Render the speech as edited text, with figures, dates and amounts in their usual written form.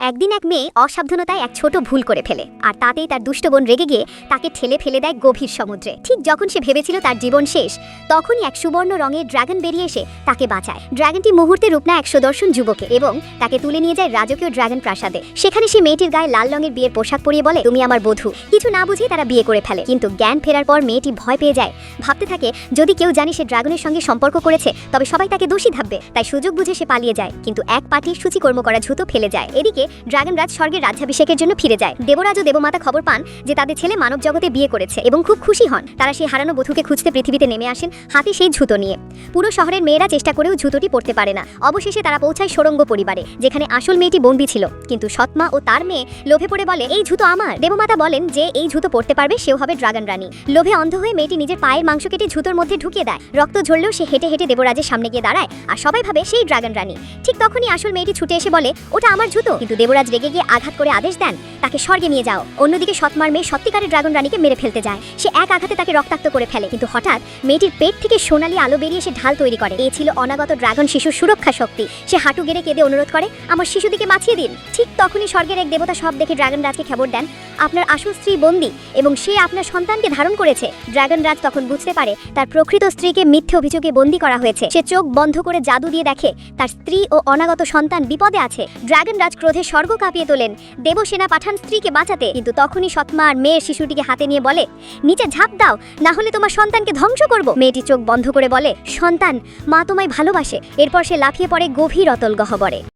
একদিন এক মেয়ে অসাবধানতায় এক ছোট ভুল করে ফেলে, আর তাতেই তার দুষ্ট বোন রেগে গিয়ে তাকে ঠেলে ফেলে দেয় গভীর সমুদ্রে। ঠিক যখন সে ভেবেছিল তার জীবন শেষ, তখনই এক সুবর্ণ রঙের ড্রাগন বেরিয়ে এসে তাকে বাঁচায়। ড্রাগনটি মুহূর্তে রূপ নেয় এক সুদর্শন যুবকে এবং তাকে তুলে নিয়ে যায় রাজকীয় ড্রাগন প্রাসাদে। সেখানে সে মেয়েটির গায়ে লাল রঙের বিয়ের পোশাক পরিয়ে বলে, তুমি আমার বধূ। কিছু না বুঝে তারা বিয়ে করে ফেলে, কিন্তু জ্ঞান ফেরার পর মেয়েটি ভয় পেয়ে যায়। ভাবতে থাকে যদি কেউ জানে সে ড্রাগনের সঙ্গে সম্পর্ক করেছে তবে সবাই তাকে দোষী ভাববে। তাই সুযোগ বুঝে সে পালিয়ে যায়, কিন্তু এক পাটি সূচিকর্ম করা জুতো ফেলে যায়। এদিকে ড্রাগনরাজ স্বর্গের রাজ্যাভিষেকের জন্য ফিরে যায়। দেবরাজ ও দেবমাতা খবর পান যে তাদের ছেলে মানব জগতে বিয়ে করেছে এবং খুব খুশি হন। তারা সেই হারানো বধূকে খুঁজতে পৃথিবীতে নেমে আসেন, হাতে সেই জুতো নিয়ে। পুরো শহরের মেয়েরা চেষ্টা করেও জুতোটি পরতে পারে না। অবশেষে তারা পৌঁছায় সোরঙ্গ পরিবারে, যেখানে আসল মেয়েটি বন্দী ছিল। কিন্তু সৎমা ও তার মেয়ে লোভে পড়ে বলে, এই জুতো আমার। দেবমাতা বলেন যে এই জুতো পরতে পারবে সেও হবে ড্রাগন রানী। লোভে অন্ধ হয়ে মেয়েটি নিজের পায়ের মাংস কেটে জুতোর মধ্যে ঢুকিয়ে দেয়। রক্ত ঝরলেও সে হেঁটে হেঁটে দেবরাজের সামনে গিয়ে দাঁড়ায়, আর সবাই ভাবে সেই ড্রাগন রানী। ঠিক তখনই আসল মেয়েটি ছুটে এসে বলে, ওটা আমার জুতো। কিন্তু দেবরাজ রেগে গিয়ে আঘাত করে আদেশ দেন, তাকে স্বর্গে নিয়ে যাও। অন্যদিকে সৎমার মেয়ে সত্যিকারের ড্রাগন রানীকে মেরে ফেলতে যায়। সে এক আঘাতে তাকে রক্তাক্ত করে ফেলে, কিন্তু হঠাৎ মেয়েটির পেট থেকে সোনালি আলো বেরিয়ে সে ঢাল তৈরি করে। এই ছিল অনাগত ড্রাগন শিশুর সুরক্ষা শক্তি। সে হাঁটু গেড়ে কেঁদে অনুরোধ করে, আমার শিশুটিকে বাঁচিয়ে দিন। ঠিক তখনই স্বর্গের এক দেবতা সব দেখে ড্রাগন রাজকে খবর দেন, আপনার আসল স্ত্রী বন্দী এবং সে আপনার সন্তানকে ধারণ করেছে। ড্রাগন রাজ তখন বুঝতে পারে তার প্রকৃত স্ত্রীকে মিথ্যে অভিযোগে বন্দী করা হয়েছে। সে চোখ বন্ধ করে জাদু দিয়ে দেখে তার স্ত্রী ও অনাগত সন্তান বিপদে আছে। ড্রাগন রাজ ক্রোধে স্বর্গ কাঁপিয়ে তোলেন, দেবসেনা পাঠান স্ত্রীকে বাঁচাতে। কিন্তু তখনই সৎমা আর মেয়ের শিশুটিকে হাতে নিয়ে বলে, নিচে ঝাঁপ দাও, না হলে তোমার সন্তানকে ধ্বংস করব। মেয়েটি চোখ বন্ধ করে বলে, সন্তান, মা তোমায় ভালোবাসে। এরপর সে লাফিয়ে পড়ে গভীর অতল গহ্বরে।